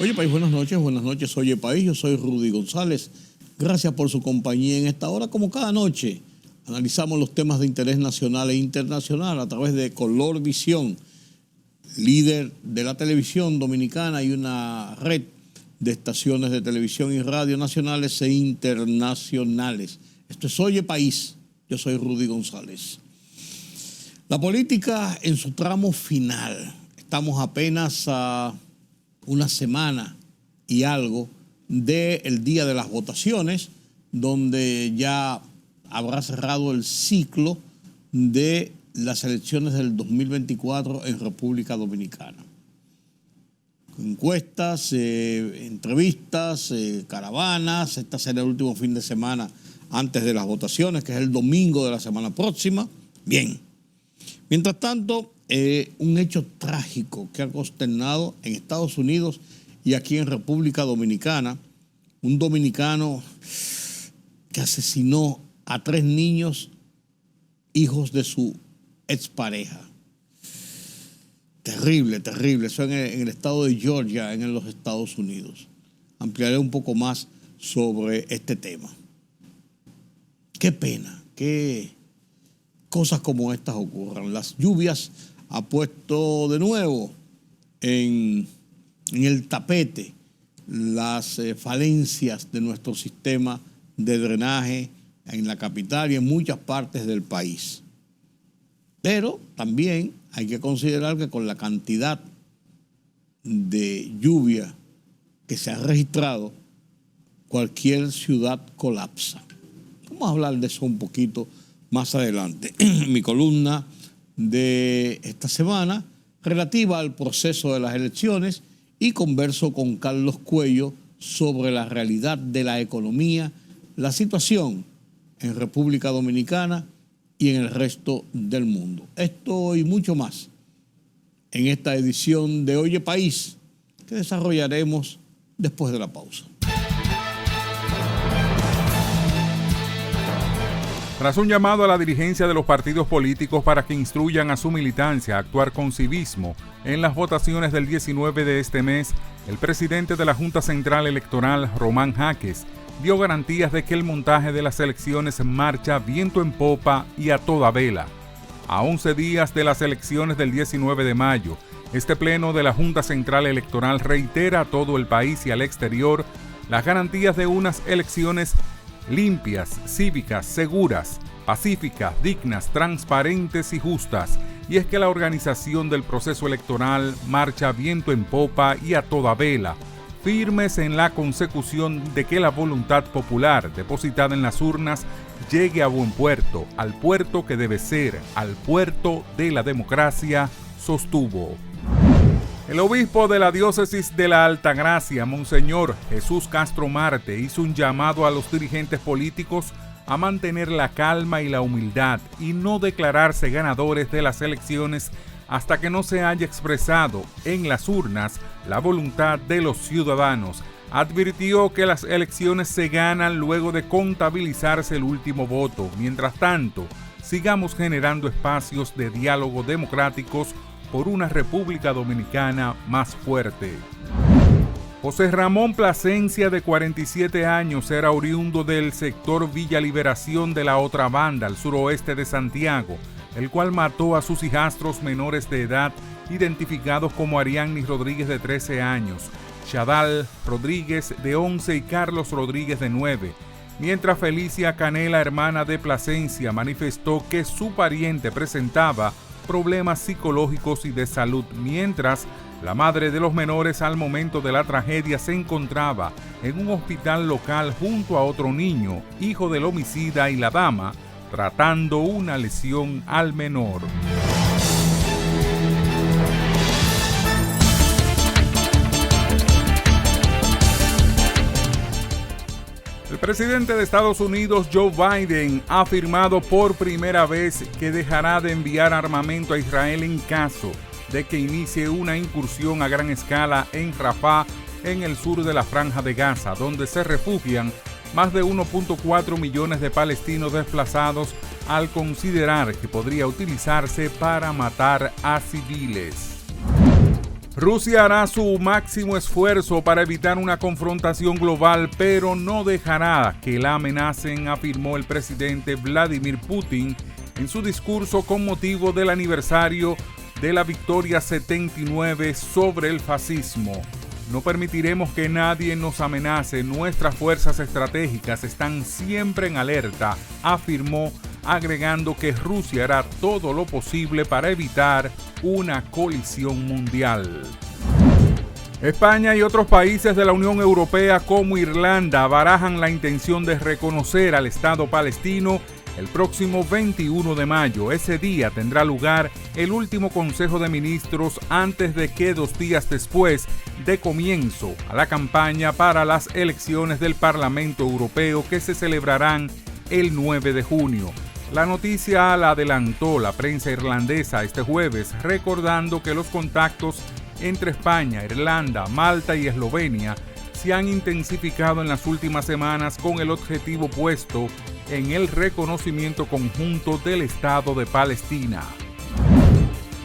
Oye País, buenas noches, Oye País, yo soy Rudy González. Gracias por su compañía en esta hora. Como cada noche, analizamos los temas de interés nacional e internacional a través de Color Visión, líder de la televisión dominicana y una red de estaciones de televisión y radio nacionales e internacionales. Esto es Oye País, yo soy Rudy González. La política en su tramo final. Estamos apenas a una semana y algo del día de las votaciones, donde ya habrá cerrado el ciclo de las elecciones del 2024 en República Dominicana. Encuestas, entrevistas, caravanas. Este será el último fin de semana antes de las votaciones, que es el domingo de la semana próxima. Bien. Mientras tanto, un hecho trágico que ha consternado en Estados Unidos y aquí en República Dominicana. Un dominicano que asesinó a 3 niños, hijos de su expareja. Terrible, terrible. Eso en el estado de Georgia, en los Estados Unidos. Ampliaré un poco más sobre este tema. Qué pena que cosas como estas ocurran. Las lluvias ha puesto de nuevo en el tapete las falencias de nuestro sistema de drenaje en la capital y en muchas partes del país. Pero también hay que considerar que con la cantidad de lluvia que se ha registrado, cualquier ciudad colapsa. Vamos a hablar de eso un poquito más adelante. Mi columna de esta semana relativa al proceso de las elecciones y converso con Carlos Cuello sobre la realidad de la economía, la situación en República Dominicana y en el resto del mundo. Esto y mucho más en esta edición de Oye País, que desarrollaremos después de la pausa. Tras un llamado a la dirigencia de los partidos políticos para que instruyan a su militancia a actuar con civismo en las votaciones del 19 de este mes, el presidente de la Junta Central Electoral, Román Jaques, dio garantías de que el montaje de las elecciones marcha viento en popa y a toda vela. A 11 días de las elecciones del 19 de mayo, este pleno de la Junta Central Electoral reitera a todo el país y al exterior las garantías de unas elecciones limpias, cívicas, seguras, pacíficas, dignas, transparentes y justas. Y es que la organización del proceso electoral marcha viento en popa y a toda vela, firmes en la consecución de que la voluntad popular depositada en las urnas llegue a buen puerto, al puerto que debe ser, al puerto de la democracia, sostuvo. El obispo de la diócesis de la Altagracia, Monseñor Jesús Castro Marte, hizo un llamado a los dirigentes políticos a mantener la calma y la humildad y no declararse ganadores de las elecciones hasta que no se haya expresado en las urnas la voluntad de los ciudadanos. Advirtió que las elecciones se ganan luego de contabilizarse el último voto. Mientras tanto, sigamos generando espacios de diálogo democráticos por una República Dominicana más fuerte. José Ramón Plasencia, de 47 años, era oriundo del sector Villa Liberación de la Otra Banda, al suroeste de Santiago, el cual mató a sus hijastros menores de edad, identificados como Ariadny Rodríguez, de 13 años, Shadal Rodríguez, de 11, y Carlos Rodríguez, de 9. Mientras Felicia Canela, hermana de Plasencia, manifestó que su pariente presentaba problemas psicológicos y de salud, mientras la madre de los menores al momento de la tragedia se encontraba en un hospital local junto a otro niño, hijo del homicida y la dama, tratando una lesión al menor. El presidente de Estados Unidos, Joe Biden, ha afirmado por primera vez que dejará de enviar armamento a Israel en caso de que inicie una incursión a gran escala en Rafah, en el sur de la Franja de Gaza, donde se refugian más de 1.4 millones de palestinos desplazados, al considerar que podría utilizarse para matar a civiles. Rusia hará su máximo esfuerzo para evitar una confrontación global, pero no dejará que la amenacen, afirmó el presidente Vladimir Putin en su discurso con motivo del aniversario de la victoria 79 sobre el fascismo. No permitiremos que nadie nos amenace, nuestras fuerzas estratégicas están siempre en alerta, afirmó, agregando que Rusia hará todo lo posible para evitar una colisión mundial. España y otros países de la Unión Europea como Irlanda barajan la intención de reconocer al Estado palestino el próximo 21 de mayo. Ese día tendrá lugar el último Consejo de Ministros antes de que 2 días después dé comienzo a la campaña para las elecciones del Parlamento Europeo que se celebrarán el 9 de junio. La noticia la adelantó la prensa irlandesa este jueves, recordando que los contactos entre España, Irlanda, Malta y Eslovenia se han intensificado en las últimas semanas con el objetivo puesto en el reconocimiento conjunto del Estado de Palestina.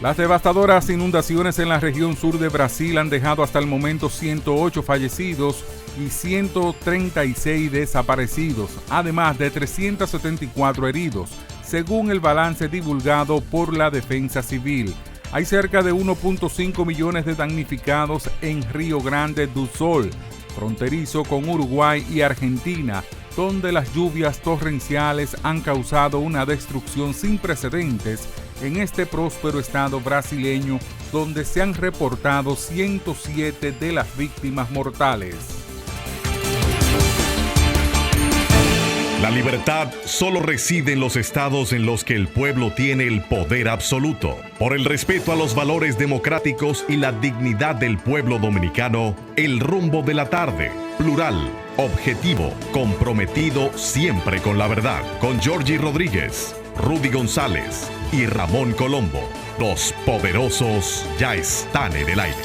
Las devastadoras inundaciones en la región sur de Brasil han dejado hasta el momento 108 fallecidos y 136 desaparecidos, además de 374 heridos, según el balance divulgado por la Defensa Civil. Hay cerca de 1.5 millones de damnificados en Río Grande do Sul, fronterizo con Uruguay y Argentina, donde las lluvias torrenciales han causado una destrucción sin precedentes en este próspero estado brasileño, donde se han reportado 107 de las víctimas mortales. La libertad solo reside en los estados en los que el pueblo tiene el poder absoluto. Por el respeto a los valores democráticos y la dignidad del pueblo dominicano, El Rumbo de la Tarde, plural, objetivo, comprometido siempre con la verdad. Con Georgie Rodríguez, Rudy González y Ramón Colombo. Los poderosos ya están en el aire.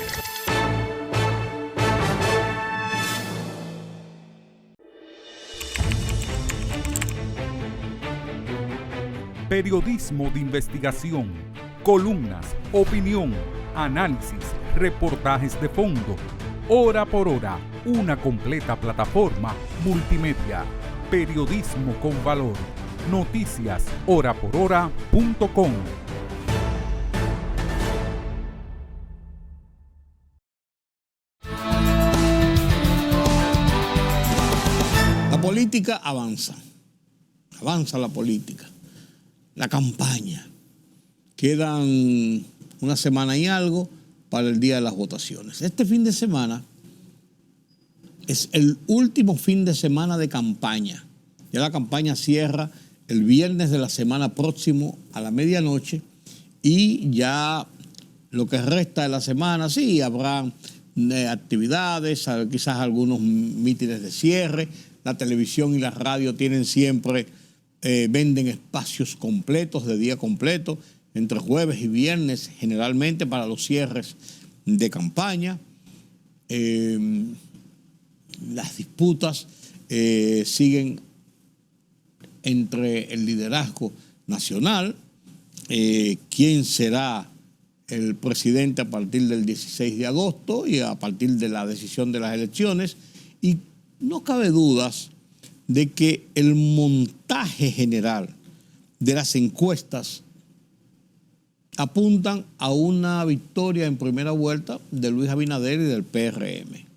Periodismo de investigación, columnas, opinión, análisis, reportajes de fondo. Hora por hora, una completa plataforma multimedia. Periodismo con valor. Noticias horaporhora.com. La política avanza. Avanza la política. La campaña. Quedan una semana y algo para el día de las votaciones. Este fin de semana es el último fin de semana de campaña. Ya la campaña cierra el viernes de la semana próximo a la medianoche y ya lo que resta de la semana, sí, habrá actividades, quizás algunos mítines de cierre. La televisión y la radio tienen siempre... venden espacios completos, de día completo, entre jueves y viernes, generalmente para los cierres de campaña. Las disputas siguen entre el liderazgo nacional, quién será el presidente a partir del 16 de agosto y a partir de la decisión de las elecciones, y no cabe dudas de que el montaje general de las encuestas apuntan a una victoria en primera vuelta de Luis Abinader y del PRM.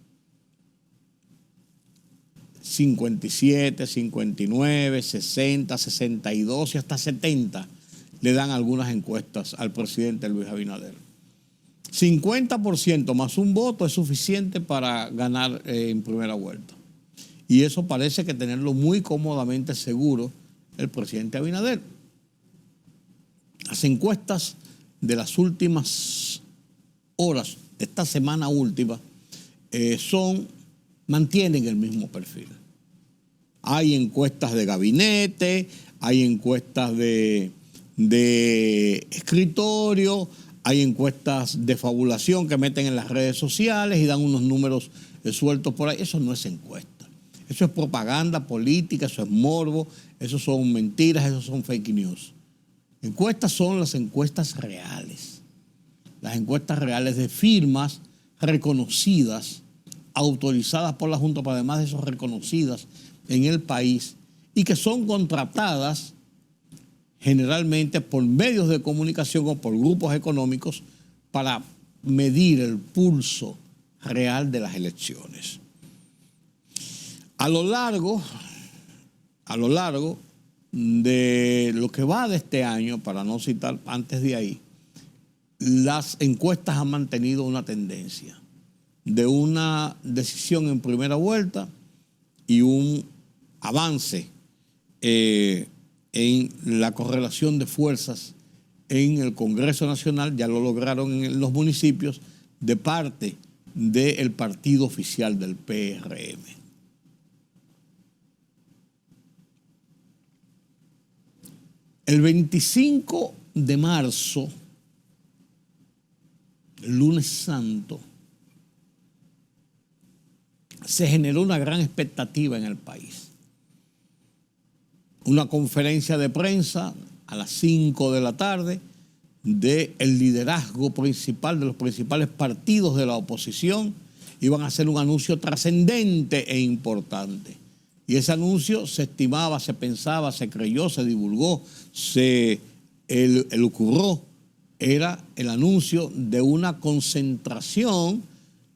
57, 59, 60, 62 y hasta 70 le dan algunas encuestas al presidente Luis Abinader. 50% más un voto es suficiente para ganar en primera vuelta. Y eso parece que tenerlo muy cómodamente seguro el presidente Abinader. Las encuestas de las últimas horas, de esta semana última, mantienen el mismo perfil. Hay encuestas de gabinete, hay encuestas de escritorio, hay encuestas de fabulación que meten en las redes sociales y dan unos números sueltos por ahí. Eso no es encuesta. Eso es propaganda política, eso es morbo, eso son mentiras, eso son fake news. Encuestas son las encuestas reales. Las las encuestas reales de firmas reconocidas, autorizadas por la Junta, pero además de eso reconocidas en el país y que son contratadas generalmente por medios de comunicación o por grupos económicos para medir el pulso real de las elecciones. A lo largo de lo que va de este año, para no citar antes de ahí, las encuestas han mantenido una tendencia de una decisión en primera vuelta y un avance en la correlación de fuerzas en el Congreso Nacional, ya lo lograron en los municipios, de parte del partido oficial del PRM. El 25 de marzo, el lunes santo, se generó una gran expectativa en el país. Una conferencia de prensa a las 5 de la tarde del liderazgo principal de los principales partidos de la oposición. Iban a hacer un anuncio trascendente e importante. Y ese anuncio se estimaba, se pensaba, se creyó, se divulgó, se elucubró. Era el anuncio de una concentración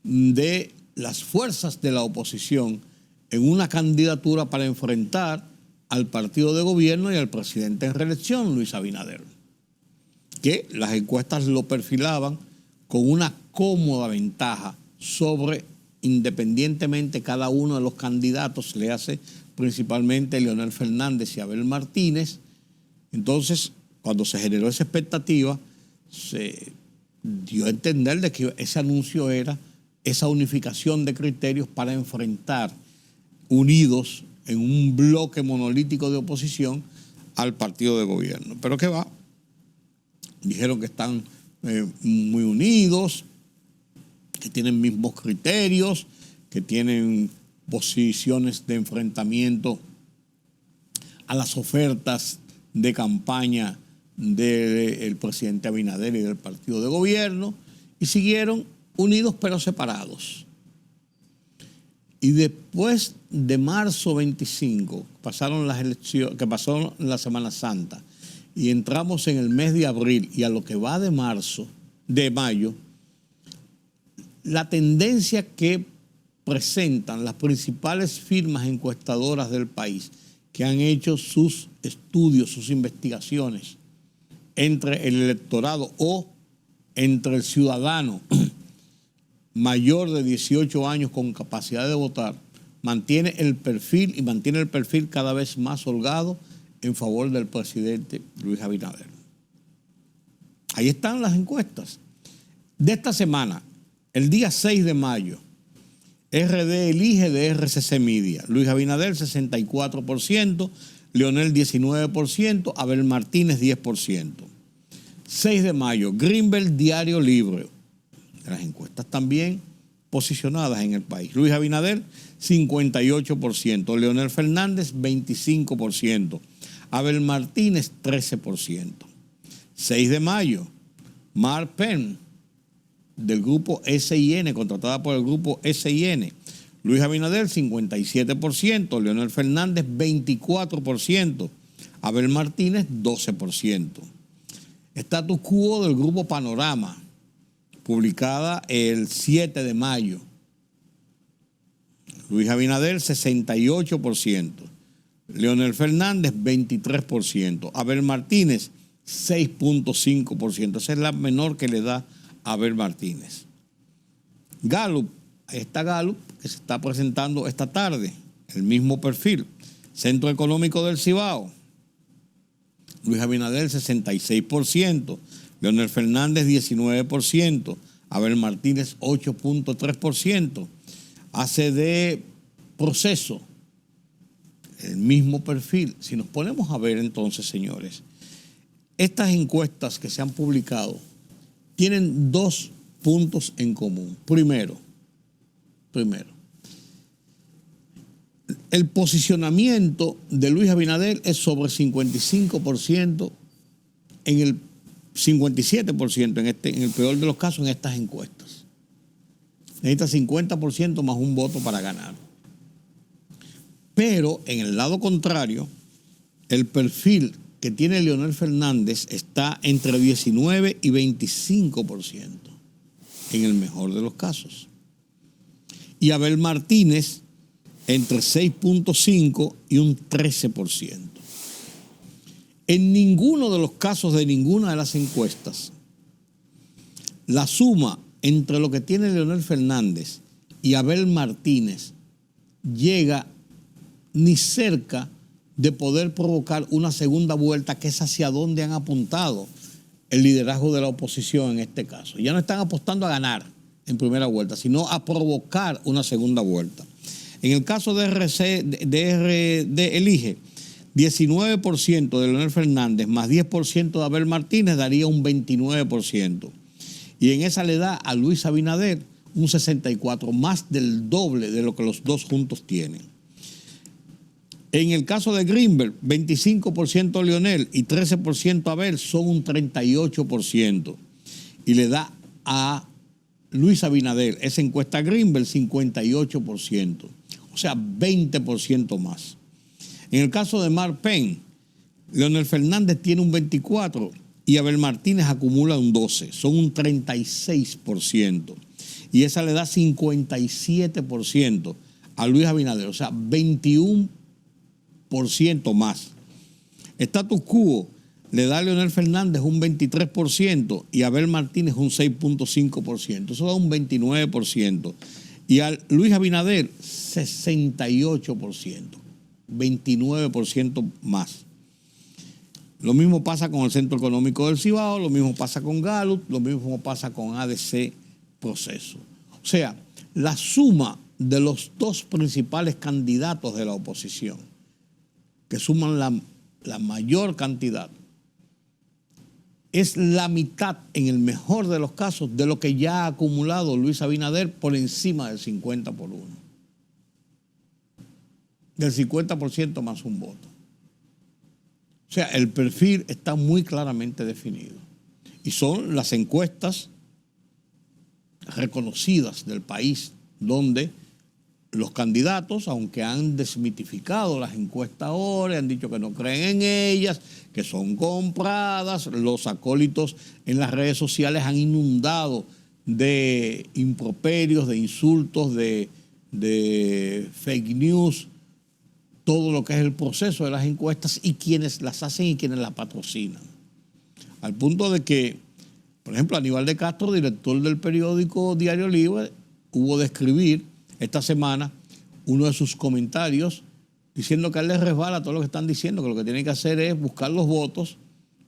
de las fuerzas de la oposición en una candidatura para enfrentar al partido de gobierno y al presidente en reelección, Luis Abinader, que las encuestas lo perfilaban con una cómoda ventaja sobre, independientemente cada uno de los candidatos, le hace principalmente Leonel Fernández y Abel Martínez. Entonces, cuando se generó esa expectativa, se dio a entender de que ese anuncio era esa unificación de criterios para enfrentar unidos en un bloque monolítico de oposición al partido de gobierno. Pero ¿qué va? Dijeron que están muy unidos, que tienen mismos criterios, que tienen posiciones de enfrentamiento a las ofertas de campaña del presidente Abinader y del partido de gobierno, y siguieron unidos pero separados. Y después de marzo 25, pasaron las elecciones, que pasó la Semana Santa, y entramos en el mes de abril, y a lo que va de mayo, la tendencia que presentan las principales firmas encuestadoras del país, que han hecho sus estudios, sus investigaciones entre el electorado o entre el ciudadano mayor de 18 años con capacidad de votar, mantiene el perfil cada vez más holgado en favor del presidente Luis Abinader. Ahí están las encuestas. De esta semana, el día 6 de mayo, RD elige de RCC Media. Luis Abinader 64%, Leonel 19%, Abel Martínez 10%. 6 de mayo, Greenberg Diario Libre. Las encuestas también posicionadas en el país. Luis Abinader 58%, Leonel Fernández 25%, Abel Martínez 13%. 6 de mayo, Mark Penn, del grupo SIN, contratada por el grupo SIN. Luis Abinader 57%, Leonel Fernández 24%, Abel Martínez 12%. Status quo del grupo Panorama, publicada el 7 de mayo. Luis Abinader 68%, Leonel Fernández 23%, Abel Martínez 6.5%. Esa es la menor que le da a Abel Martínez. Gallup, esta Gallup que se está presentando esta tarde, el mismo perfil. Centro Económico del Cibao, Luis Abinader 66%, Leonel Fernández 19%, Abel Martínez 8.3%. ACD Proceso, el mismo perfil. Si nos ponemos a ver entonces, señores, estas encuestas que se han publicado tienen dos puntos en común. Primero, el posicionamiento de Luis Abinader es sobre 55% en el 57% en el peor de los casos en estas encuestas. Necesita 50% más un voto para ganar. Pero en el lado contrario, el perfil que tiene Leonel Fernández está entre 19 y 25%, en el mejor de los casos. Y Abel Martínez entre 6.5 y un 13%. En ninguno de los casos de ninguna de las encuestas, la suma entre lo que tiene Leonel Fernández y Abel Martínez llega ni cerca de poder provocar una segunda vuelta, que es hacia donde han apuntado el liderazgo de la oposición en este caso. Ya no están apostando a ganar en primera vuelta, sino a provocar una segunda vuelta. En el caso de RD Elige, 19% de Leonel Fernández más 10% de Abel Martínez daría un 29%. Y en esa le da a Luis Abinader un 64%, más del doble de lo que los dos juntos tienen. En el caso de Greenberg, 25% Leonel y 13% Abel, son un 38%. Y le da a Luis Abinader, esa encuesta Greenberg, 58%. O sea, 20% más. En el caso de Mark Penn, Leonel Fernández tiene un 24% y Abel Martínez acumula un 12%. Son un 36%. Y esa le da 57% a Luis Abinader. O sea, 21% más. Status quo le da a Leonel Fernández un 23% y a Abel Martínez un 6.5%. Eso da un 29%. Y a Luis Abinader, 68%. 29% más. Lo mismo pasa con el Centro Económico del Cibao, lo mismo pasa con Gallup, lo mismo pasa con ADC Proceso. O sea, la suma de los dos principales candidatos de la oposición, que suman la mayor cantidad, es la mitad, en el mejor de los casos, de lo que ya ha acumulado Luis Abinader, por encima del 50 por 1. Del 50% más un voto. O sea, el perfil está muy claramente definido. Y son las encuestas reconocidas del país, donde los candidatos, aunque han desmitificado las encuestas ahora, han dicho que no creen en ellas, que son compradas, los acólitos en las redes sociales han inundado de improperios, de insultos, de fake news, todo lo que es el proceso de las encuestas y quienes las hacen y quienes las patrocinan. Al punto de que, por ejemplo, Aníbal de Castro, director del periódico Diario Libre, hubo de escribir esta semana uno de sus comentarios diciendo que a él le resbala todo lo que están diciendo, que lo que tienen que hacer es buscar los votos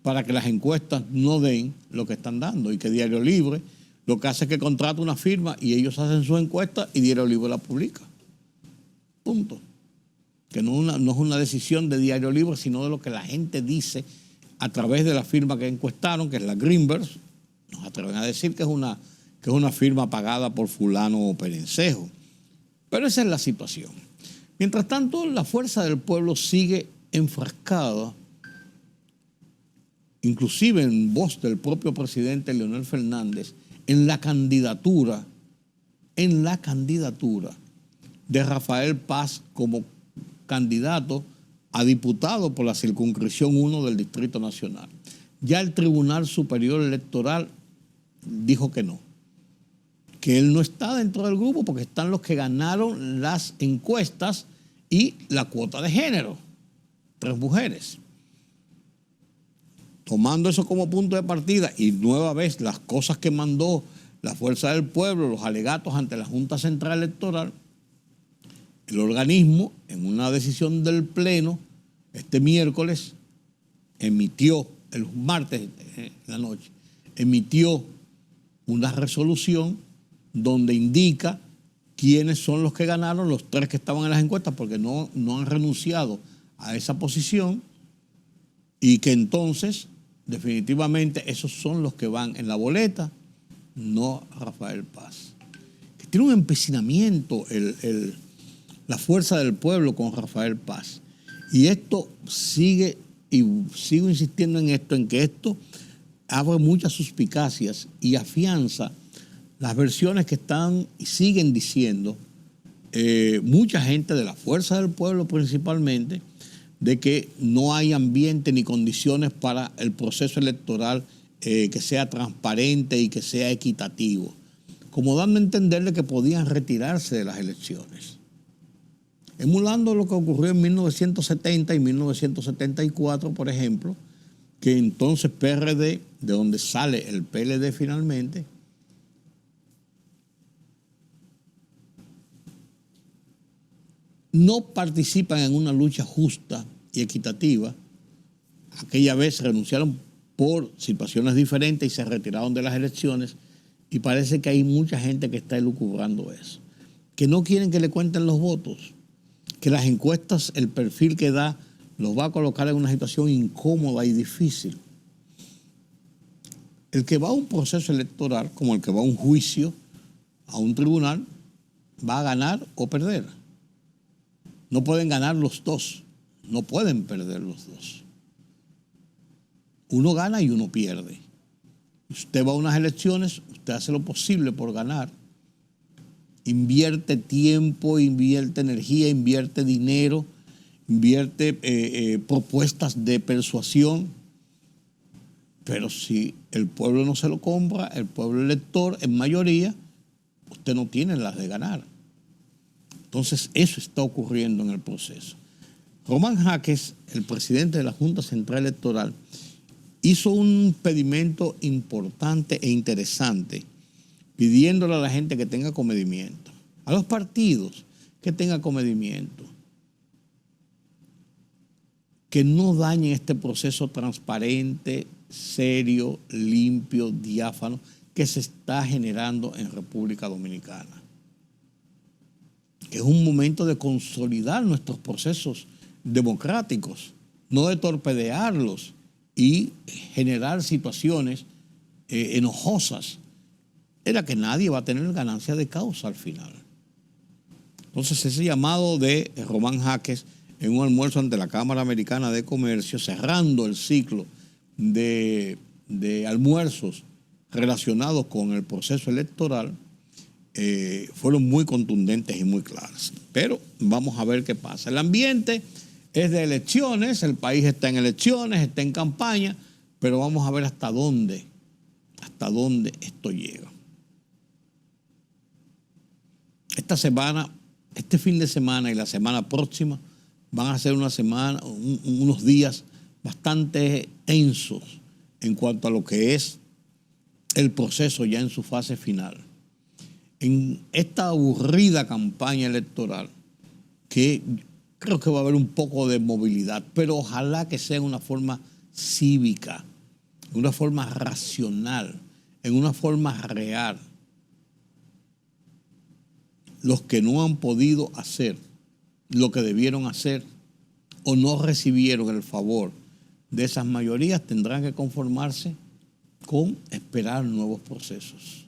para que las encuestas no den lo que están dando, y que Diario Libre lo que hace es que contrata una firma y ellos hacen su encuesta y Diario Libre la publica. Punto. Que no es una decisión de Diario Libre, sino de lo que la gente dice a través de la firma que encuestaron, que es la Greenberg. Nos atreven a decir que es una firma pagada por fulano o perencejo. Pero esa es la situación. Mientras tanto, la fuerza del pueblo sigue enfrascada, inclusive en voz del propio presidente Leonel Fernández, en la candidatura de Rafael Paz como candidato a diputado por la circunscripción 1 del Distrito Nacional. Ya el Tribunal Superior Electoral dijo que no, que él no está dentro del grupo porque están los que ganaron las encuestas y la cuota de género, 3 mujeres. Tomando eso como punto de partida y nueva vez las cosas que mandó la Fuerza del Pueblo, los alegatos ante la Junta Central Electoral, el organismo, en una decisión del Pleno, este miércoles, emitió, el martes en la noche, emitió una resolución donde indica quiénes son los que ganaron, los 3 que estaban en las encuestas, porque no han renunciado a esa posición, y que entonces, definitivamente, esos son los que van en la boleta, no Rafael Paz. Que tiene un empecinamiento la fuerza del pueblo con Rafael Paz. Y esto sigue, y sigo insistiendo en esto, en que esto abre muchas suspicacias y afianza las versiones que están y siguen diciendo mucha gente de la fuerza del pueblo principalmente, de que no hay ambiente ni condiciones para el proceso electoral que sea transparente y que sea equitativo, como dando a entenderle que podían retirarse de las elecciones. Emulando lo que ocurrió en 1970 y 1974, por ejemplo, que entonces PRD, de donde sale el PLD finalmente, no participan en una lucha justa y equitativa. Aquella vez renunciaron por situaciones diferentes y se retiraron de las elecciones, y parece que hay mucha gente que está elucubrando eso, que no quieren que le cuenten los votos, que las encuestas, el perfil que da, los va a colocar en una situación incómoda y difícil. El que va a un proceso electoral, como el que va a un juicio, a un tribunal, va a ganar o perder. No pueden ganar los dos, no pueden perder los dos. Uno gana y uno pierde. Usted va a unas elecciones, usted hace lo posible por ganar. Invierte tiempo, invierte energía, invierte dinero, invierte propuestas de persuasión. Pero si el pueblo no se lo compra, el pueblo elector en mayoría, usted no tiene las de ganar. Entonces eso está ocurriendo en el proceso. Román Jaques, el presidente de la Junta Central Electoral, hizo un pedimento importante e interesante, pidiéndole a la gente que tenga comedimiento, a los partidos que tengan comedimiento, que no dañen este proceso transparente, serio, limpio, diáfano que se está generando en República Dominicana. Que es un momento de consolidar nuestros procesos democráticos, no de torpedearlos y generar situaciones enojosas, era que nadie va a tener ganancia de causa al final. Entonces ese llamado de Román Jaques en un almuerzo ante la Cámara Americana de Comercio, cerrando el ciclo de almuerzos relacionados con el proceso electoral, fueron muy contundentes y muy claras. Pero vamos a ver qué pasa. El ambiente es de elecciones, el país está en elecciones, está en campaña, pero vamos a ver hasta dónde esto llega. Esta semana, este fin de semana y la semana próxima van a ser unos días bastante tensos en cuanto a lo que es el proceso ya en su fase final. En esta aburrida campaña electoral, que creo que va a haber un poco de movilidad, pero ojalá que sea en una forma cívica, en una forma racional, en una forma real. Los que no han podido hacer lo que debieron hacer o no recibieron el favor de esas mayorías tendrán que conformarse con esperar nuevos procesos.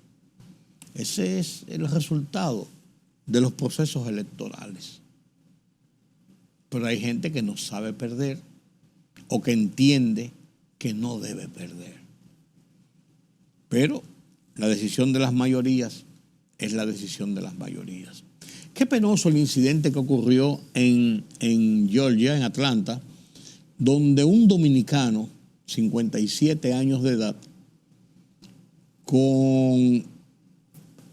Ese es el resultado de los procesos electorales. Pero hay gente que no sabe perder o que entiende que no debe perder. Pero la decisión de las mayorías es la decisión de las mayorías. Qué penoso el incidente que ocurrió en Georgia, en Atlanta, donde un dominicano, 57 años de edad, con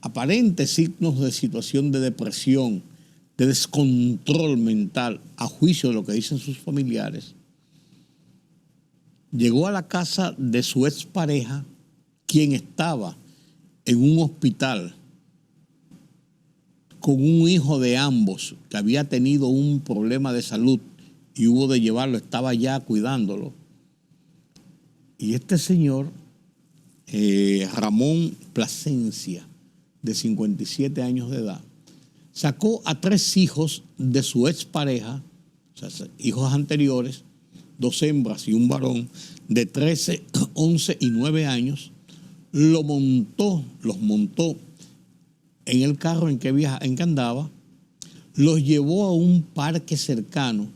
aparentes signos de situación de depresión, de descontrol mental, a juicio de lo que dicen sus familiares, llegó a la casa de su expareja, quien estaba en un hospital con un hijo de ambos que había tenido un problema de salud y hubo de llevarlo, estaba ya cuidándolo. Y este señor, Ramón Plasencia, de 57 años de edad, sacó a 3 hijos de su expareja, o sea, hijos anteriores, 2 hembras y un varón, de 13, 11 y 9 años, los montó en el carro en que andaba, los llevó a un parque cercano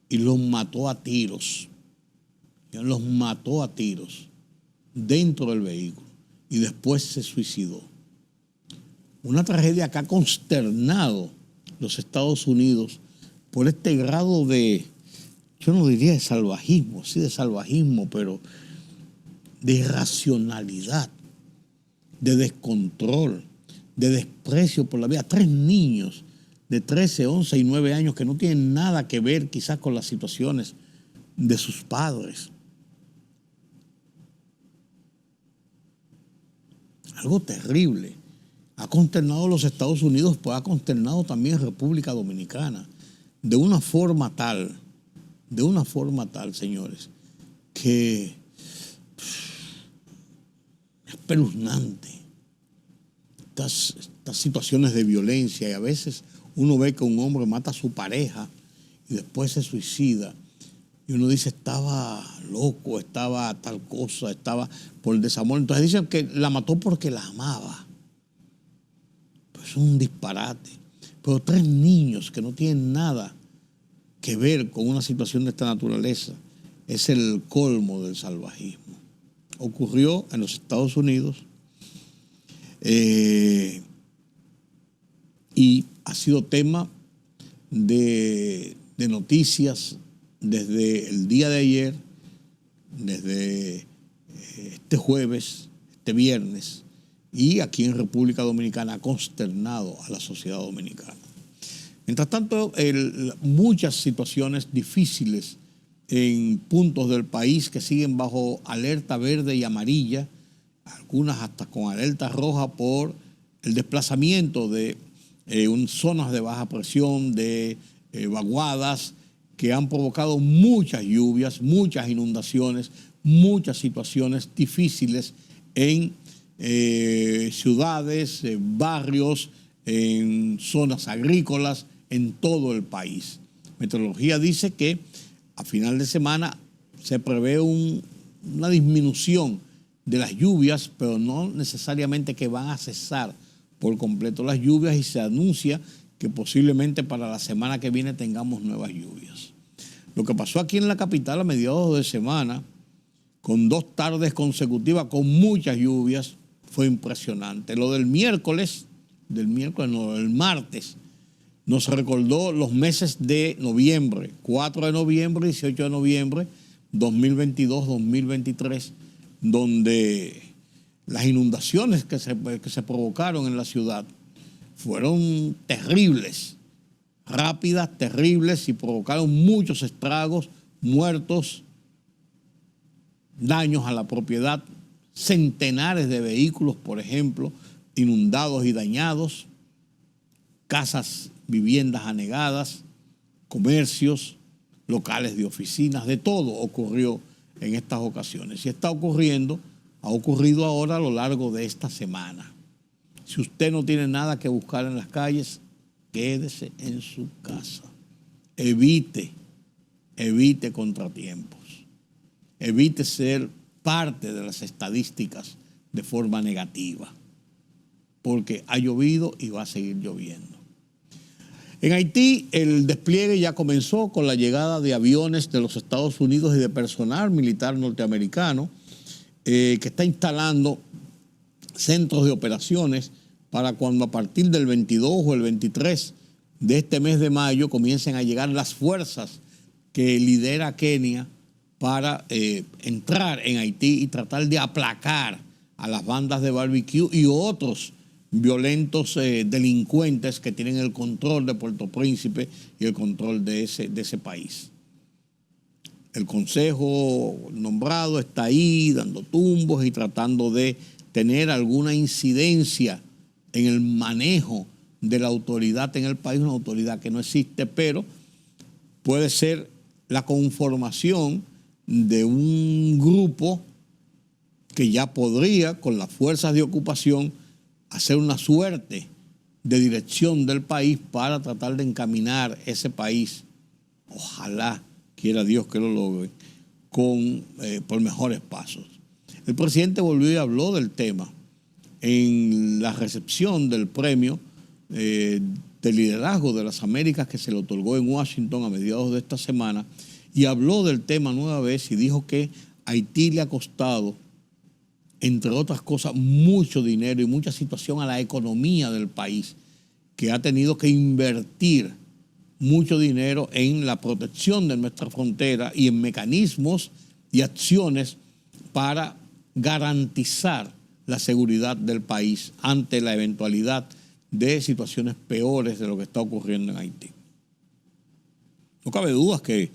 y los mató a tiros. Los mató a tiros. dentro del vehículo y después se suicidó. Una tragedia que ha consternado los Estados Unidos por este grado de, yo no diría de salvajismo, sí de salvajismo, pero de irracionalidad, de descontrol, de desprecio por la vida. 3 niños de 13, 11 y 9 años que no tienen nada que ver quizás con las situaciones de sus padres. Algo terrible. Ha consternado a los Estados Unidos, pues ha consternado también a República Dominicana. De una forma tal, señores, que es espeluznante. Estas situaciones de violencia, y a veces uno ve que un hombre mata a su pareja y después se suicida. Y uno dice, estaba loco, estaba tal cosa, estaba por el desamor. Entonces dicen que la mató porque la amaba. Pues es un disparate. Pero 3 niños que no tienen nada que ver con una situación de esta naturaleza es el colmo del salvajismo. Ocurrió en los Estados Unidos y ha sido tema de noticias desde el día de ayer, desde este jueves, este viernes, y aquí en República Dominicana ha consternado a la sociedad dominicana. Mientras tanto, muchas situaciones difíciles en puntos del país que siguen bajo alerta verde y amarilla, algunas hasta con alerta roja por el desplazamiento de zonas de baja presión, de vaguadas, que han provocado muchas lluvias, muchas inundaciones, muchas situaciones difíciles en ciudades, barrios, en zonas agrícolas, en todo el país. Meteorología dice que a final de semana se prevé una disminución de las lluvias, pero no necesariamente que van a cesar por completo las lluvias, y se anuncia que posiblemente para la semana que viene tengamos nuevas lluvias. Lo que pasó aquí en la capital a mediados de semana, con 2 tardes consecutivas con muchas lluvias, fue impresionante. Lo del martes, nos recordó los meses de noviembre, 4 de noviembre, 18 de noviembre, 2022, 2023, donde las inundaciones que se provocaron en la ciudad fueron terribles, rápidas, terribles, y provocaron muchos estragos, muertos, daños a la propiedad, centenares de vehículos, por ejemplo, inundados y dañados, casas, viviendas anegadas, comercios, locales de oficinas, de todo ocurrió en estas ocasiones. Y ha ocurrido ahora a lo largo de esta semana. Si usted no tiene nada que buscar en las calles, quédese en su casa. Evite contratiempos. Evite ser parte de las estadísticas de forma negativa, porque ha llovido y va a seguir lloviendo. En Haití, el despliegue ya comenzó con la llegada de aviones de los Estados Unidos y de personal militar norteamericano que está instalando centros de operaciones para cuando a partir del 22 o el 23 de este mes de mayo comiencen a llegar las fuerzas que lidera Kenia para entrar en Haití y tratar de aplacar a las bandas de barbecue y otros violentos delincuentes que tienen el control de Puerto Príncipe y el control de ese país. El consejo nombrado está ahí dando tumbos y tratando de tener alguna incidencia en el manejo de la autoridad en el país, una autoridad que no existe, pero puede ser la conformación de un grupo que ya podría, con las fuerzas de ocupación, hacer una suerte de dirección del país para tratar de encaminar ese país, ojalá quiera Dios que lo logre, por mejores pasos. El presidente volvió y habló del tema en la recepción del premio de liderazgo de las Américas que se le otorgó en Washington a mediados de esta semana, y habló del tema nueva vez y dijo que Haití le ha costado entre otras cosas, mucho dinero y mucha situación a la economía del país, que ha tenido que invertir mucho dinero en la protección de nuestra frontera y en mecanismos y acciones para garantizar la seguridad del país ante la eventualidad de situaciones peores de lo que está ocurriendo en Haití. No cabe duda que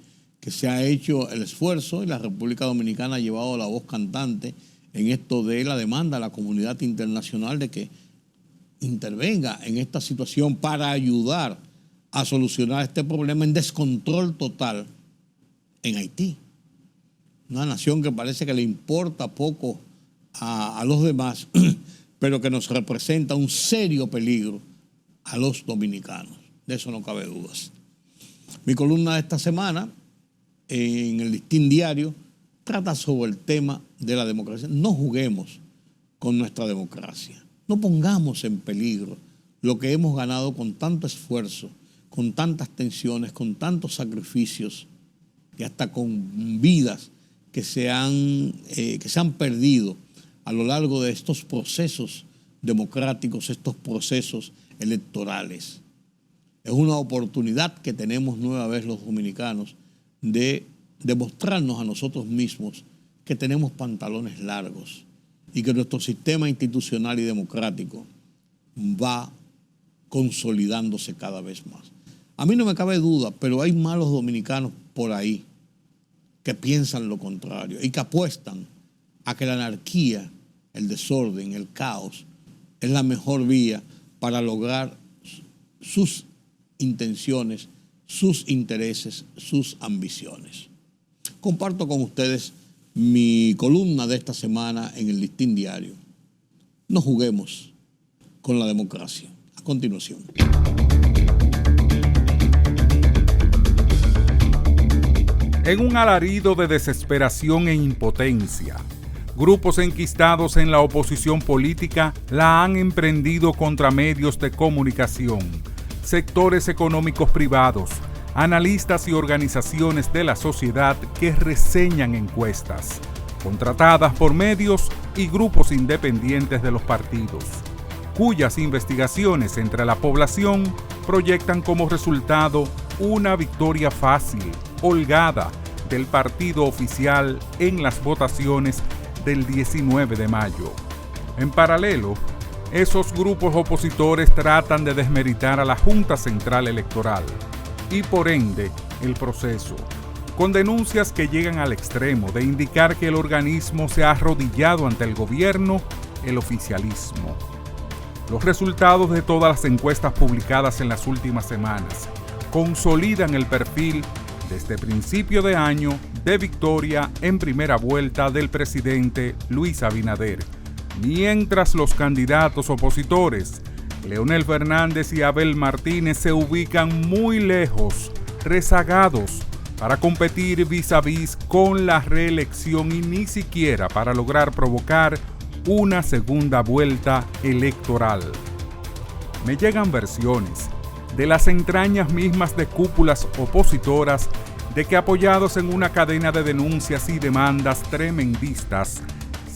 se ha hecho el esfuerzo y la República Dominicana ha llevado la voz cantante en esto de la demanda a la comunidad internacional de que intervenga en esta situación para ayudar a solucionar este problema en descontrol total en Haití. Una nación que parece que le importa poco a los demás, pero que nos representa un serio peligro a los dominicanos. De eso no cabe dudas. Mi columna de esta semana en el Listín Diario trata sobre el tema de la democracia. No juguemos con nuestra democracia. No pongamos en peligro lo que hemos ganado con tanto esfuerzo, con tantas tensiones, con tantos sacrificios y hasta con vidas que se han perdido a lo largo de estos procesos democráticos, estos procesos electorales. Es una oportunidad que tenemos nueva vez los dominicanos de demostrarnos a nosotros mismos que tenemos pantalones largos y que nuestro sistema institucional y democrático va consolidándose cada vez más. A mí no me cabe duda, pero hay malos dominicanos por ahí que piensan lo contrario y que apuestan a que la anarquía, el desorden, el caos es la mejor vía para lograr sus intenciones, sus intereses, sus ambiciones. Comparto con ustedes mi columna de esta semana en el Listín Diario. No juguemos con la democracia. A continuación. En un alarido de desesperación e impotencia, grupos enquistados en la oposición política la han emprendido contra medios de comunicación, sectores económicos privados, analistas y organizaciones de la sociedad que reseñan encuestas, contratadas por medios y grupos independientes de los partidos, cuyas investigaciones entre la población proyectan como resultado una victoria fácil, holgada, del partido oficial en las votaciones del 19 de mayo. En paralelo, esos grupos opositores tratan de desmeritar a la Junta Central Electoral y por ende el proceso, con denuncias que llegan al extremo de indicar que el organismo se ha arrodillado ante el gobierno, el oficialismo. Los resultados de todas las encuestas publicadas en las últimas semanas consolidan el perfil desde principio de año de victoria en primera vuelta del presidente Luis Abinader, mientras los candidatos opositores, Leonel Fernández y Abel Martínez, se ubican muy lejos, rezagados, para competir vis a vis con la reelección y ni siquiera para lograr provocar una segunda vuelta electoral. Me llegan versiones de las entrañas mismas de cúpulas opositoras de que, apoyados en una cadena de denuncias y demandas tremendistas,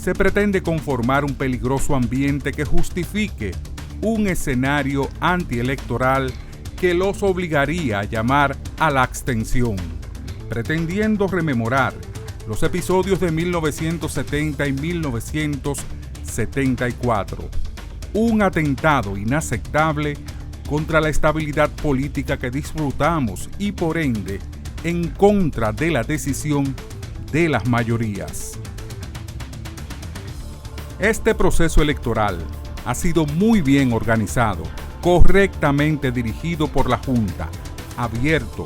se pretende conformar un peligroso ambiente que justifique un escenario antielectoral que los obligaría a llamar a la abstención, pretendiendo rememorar los episodios de 1970 y 1974, un atentado inaceptable contra la estabilidad política que disfrutamos y por ende en contra de la decisión de las mayorías. Este proceso electoral ha sido muy bien organizado, correctamente dirigido por la Junta, abierto,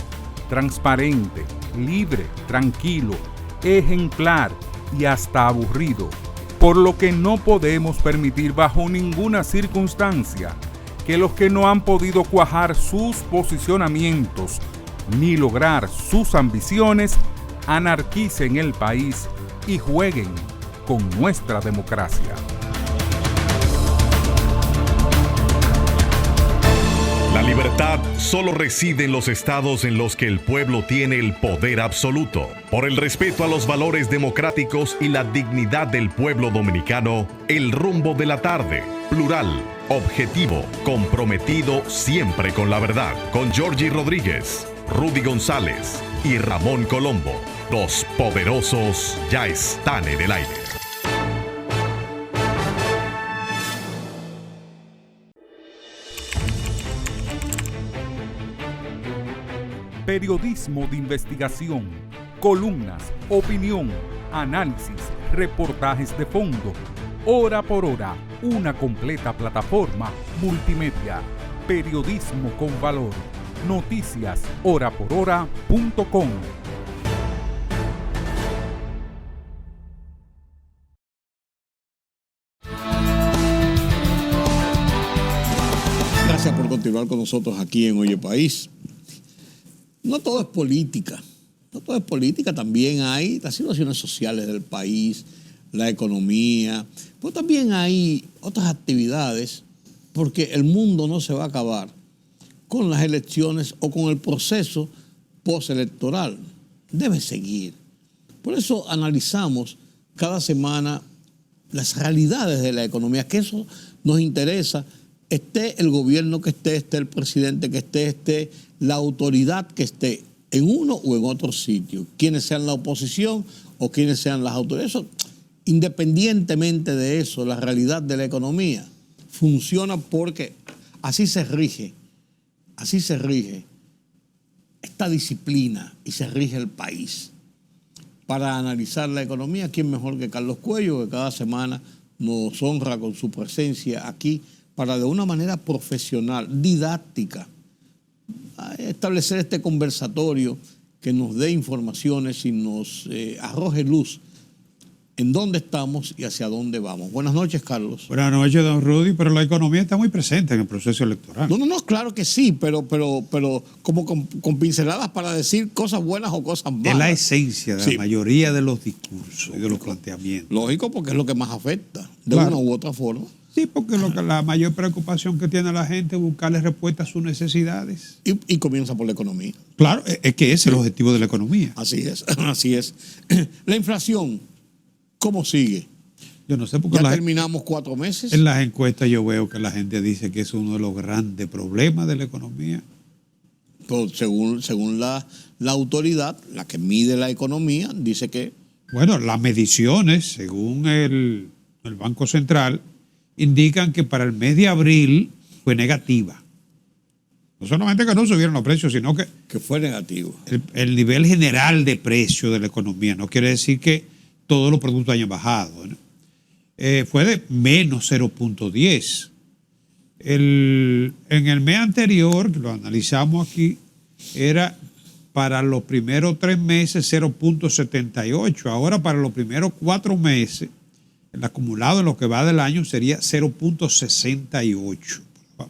transparente, libre, tranquilo, ejemplar y hasta aburrido, por lo que no podemos permitir bajo ninguna circunstancia que los que no han podido cuajar sus posicionamientos ni lograr sus ambiciones anarquicen el país y jueguen con nuestra democracia. La libertad libertad solo reside en los estados en los que el pueblo tiene el poder absoluto. Por el respeto a los valores democráticos y la dignidad del pueblo dominicano, el rumbo de la tarde, plural, objetivo, comprometido siempre con la verdad. Con Georgie Rodríguez, Rudy González y Ramón Colombo. Los poderosos ya están en el aire. Periodismo de investigación, columnas, opinión, análisis, reportajes de fondo. Hora por hora, una completa plataforma multimedia. Periodismo con valor. Noticias horaporhora.com. Gracias por continuar con nosotros aquí en Oye País. No todo es política. No todo es política. También hay las situaciones sociales del país, la economía. Pero también hay otras actividades, porque el mundo no se va a acabar con las elecciones o con el proceso postelectoral. Debe seguir. Por eso analizamos cada semana las realidades de la economía, que eso nos interesa. Esté el gobierno que esté el presidente que esté la autoridad que esté en uno o en otro sitio, quienes sean la oposición o quienes sean las autoridades. Eso, independientemente de eso, la realidad de la economía funciona porque así se rige esta disciplina y se rige el país. Para analizar la economía, ¿quién mejor que Carlos Cuello, que cada semana nos honra con su presencia aquí para de una manera profesional, didáctica, establecer este conversatorio que nos dé informaciones y nos arroje luz en dónde estamos y hacia dónde vamos? Buenas noches, Carlos. Buenas noches, don Rudy, pero la economía está muy presente en el proceso electoral. No, claro que sí, pero como con pinceladas para decir cosas buenas o cosas malas. Es la esencia de la mayoría de los discursos y de los planteamientos. Lógico, porque es lo que más afecta, de Claro. una u otra forma. Sí, porque la mayor preocupación que tiene la gente es buscarle respuesta a sus necesidades. Y comienza por la economía. Claro, es que es el objetivo de la economía. Así es, así es. La inflación, ¿cómo sigue? Yo no sé por qué Ya terminamos 4 meses. en las encuestas yo veo que la gente dice que es uno de los grandes problemas de la economía. Pero según la autoridad, la que mide la economía, dice que Bueno, las mediciones, según el Banco Central, indican que para el mes de abril fue negativa. No solamente que no subieron los precios, sino que fue negativo. el nivel general de precio de la economía no quiere decir que todos los productos hayan bajado, ¿no? Fue de menos 0.10. En el mes anterior, que lo analizamos aquí, era para los primeros 3 meses 0.78. Ahora para los primeros 4 meses, el acumulado en lo que va del año sería 0.68,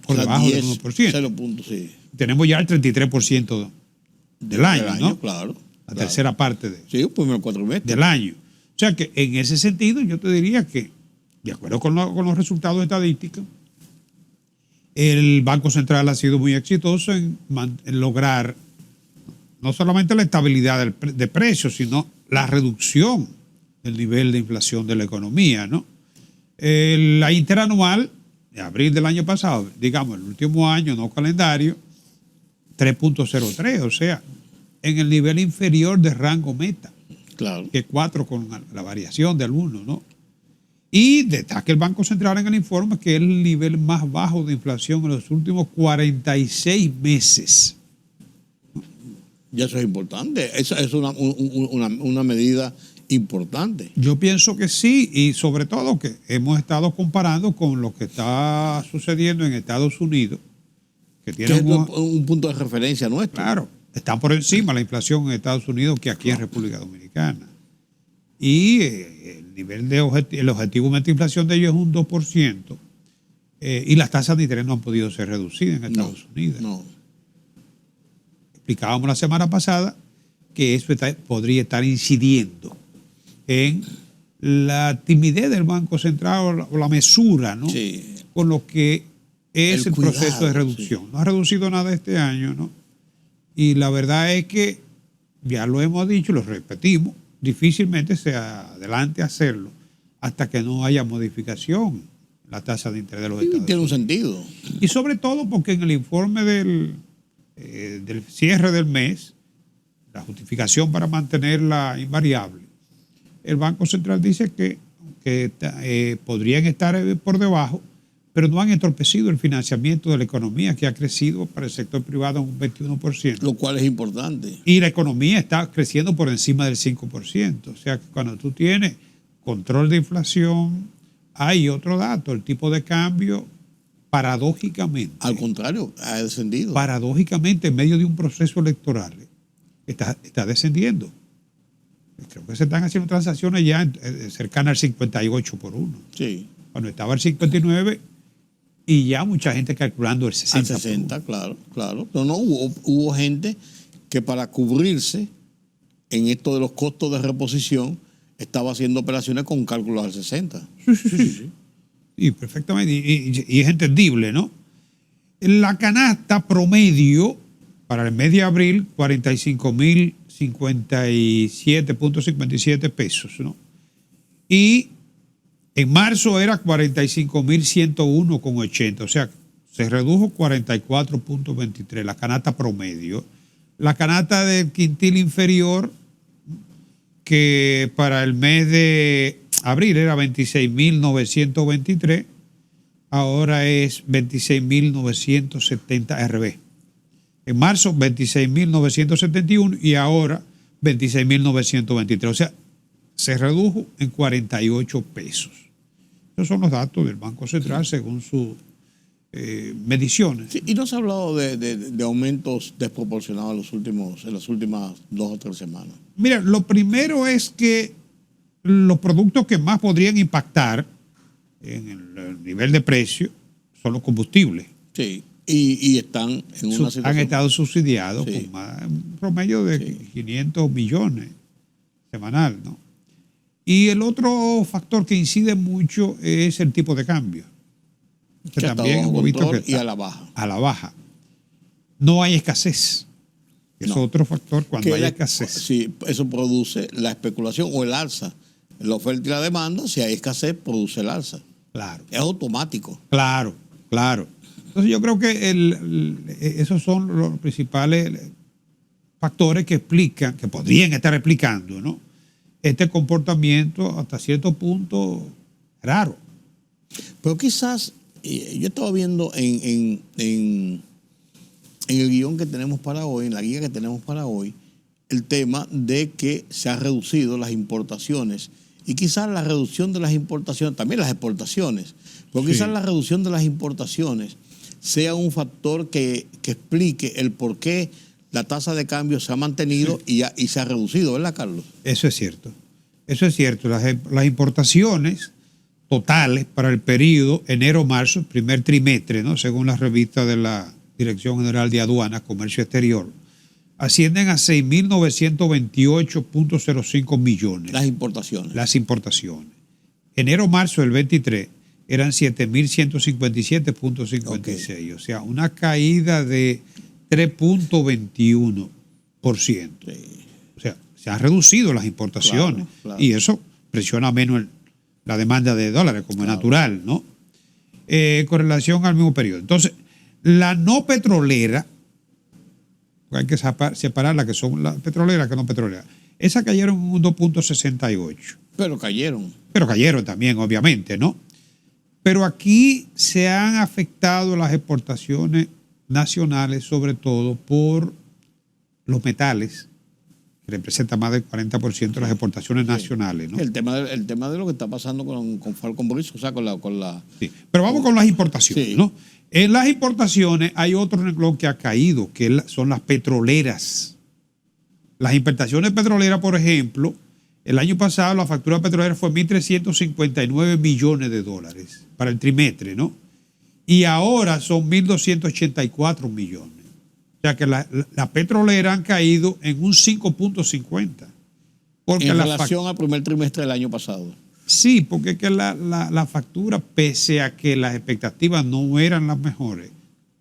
por debajo del 1%. Sí. Tenemos ya el 33% del año, ¿no? Claro. La tercera parte Sí, primero 4 meses. del año. O sea que en ese sentido yo te diría que, de acuerdo con los resultados estadísticos, el Banco Central ha sido muy exitoso en lograr no solamente la estabilidad de precios, sino la reducción del nivel de inflación de la economía, ¿no? La interanual de abril del año pasado, digamos el último año, no calendario, 3.03, o sea, en el nivel inferior de rango meta. Claro. Que 4 con la variación de algunos, ¿no? Y destaca el Banco Central en el informe que es el nivel más bajo de inflación en los últimos 46 meses. Ya eso es importante. Eso es una medida importante. Yo pienso que sí, y sobre todo que hemos estado comparando con lo que está sucediendo en Estados Unidos, que tiene Que es un punto de referencia nuestro. Claro, están por encima la inflación en Estados Unidos que aquí en República Dominicana. Y el nivel el objetivo de inflación de ellos es un 2%, y las tasas de interés no han podido ser reducidas en Estados Unidos. No. Explicábamos la semana pasada que eso podría estar incidiendo en la timidez del Banco Central o la mesura, ¿no? Sí. Con lo que es el cuidado, proceso de reducción. sí. No ha reducido nada este año, ¿no? Y la verdad es que, ya lo hemos dicho, lo repetimos, difícilmente se adelante a hacerlo hasta que no haya modificación en la tasa de interés de los Estados Tiene un Unidos. sentido. Y sobre todo porque en el informe del cierre del mes, la justificación para mantenerla invariable, el Banco Central dice que podrían estar por debajo, pero no han entorpecido el financiamiento de la economía, que ha crecido para el sector privado en un 21%. Lo cual es importante. Y la economía está creciendo por encima del 5%. O sea, que cuando tú tienes control de inflación, hay otro dato, el tipo de cambio, paradójicamente. Al contrario, ha descendido. Paradójicamente, en medio de un proceso electoral, está descendiendo. Creo que se están haciendo transacciones ya cercanas al 58 por 1. Sí. Cuando estaba el 59 y ya mucha gente calculando el 60. Al 60, claro. Pero no, hubo gente que para cubrirse en esto de los costos de reposición estaba haciendo operaciones con cálculos al 60. Sí. Y perfectamente. Y es entendible, ¿no? La canasta promedio para el mes de abril, 45.057.57 pesos, ¿no? Y en marzo era 45.101,80, o sea, se redujo 44.23 la canasta promedio. La canasta del quintil inferior, que para el mes de abril era 26.923, ahora es 26.970 RB. En marzo 26.971 y ahora 26.923. O sea, se redujo en 48 pesos. Esos son los datos del Banco Central según sus mediciones. Sí, y no se ha hablado de aumentos desproporcionados en las últimas 2 o 3 semanas. Mira, lo primero es que los productos que más podrían impactar en el nivel de precio son los combustibles. Sí, y están en una situación. Han estado subsidiados Sí. con un promedio de 500 millones semanal, ¿no? Y el otro factor que incide mucho es el tipo de cambio. Que está también bajo hemos visto control que y está a la baja. a la baja. No hay escasez. Es No. otro factor cuando Que hay la- escasez. Sí, eso produce la especulación o el alza. La oferta y la demanda, si hay escasez, produce el alza. Claro. Es automático. Claro. Entonces yo creo que esos son los principales factores que explican, que podrían estar explicando, ¿no? Este comportamiento hasta cierto punto raro. Pero quizás, yo estaba viendo en el guión que tenemos para hoy, en la guía que tenemos para hoy, el tema de que se han reducido las importaciones y quizás la reducción de las importaciones, también las exportaciones, pero quizás la reducción de las importaciones sea un factor que explique el por qué la tasa de cambio se ha mantenido y se ha reducido, ¿verdad, Carlos? Eso es cierto. Las importaciones totales para el periodo enero-marzo, primer trimestre, ¿no? Según la revista de la Dirección General de Aduanas, Comercio Exterior, ascienden a 6.928.05 millones. Las importaciones. Las importaciones. Enero-marzo del 23 eran 7.157.56, o sea, una caída de 3.21%. O sea, se han reducido las importaciones Claro. y eso presiona menos la demanda de dólares, como es natural, ¿no? Con relación al mismo periodo. Entonces, la no petrolera, hay que separar las que son las petroleras que no petroleras, esas cayeron en un 2.68. Pero cayeron. Pero cayeron también, obviamente, ¿no? Pero aquí se han afectado las exportaciones nacionales, sobre todo por los metales, que representan más del 40% de las exportaciones nacionales, ¿no? El tema de lo que está pasando con Falcon Bridge, o sea, con la Sí. Pero vamos con las importaciones, Sí. ¿no? En las importaciones hay otro renglón que ha caído, que son las petroleras. Las importaciones petroleras, por ejemplo, el año pasado la factura petrolera fue 1.359 millones de dólares para el trimestre, ¿no? Y ahora son 1.284 millones. O sea que las petroleras han caído en un 5.50. Porque en relación al primer trimestre del año pasado. Sí, porque es que la factura, pese a que las expectativas no eran las mejores,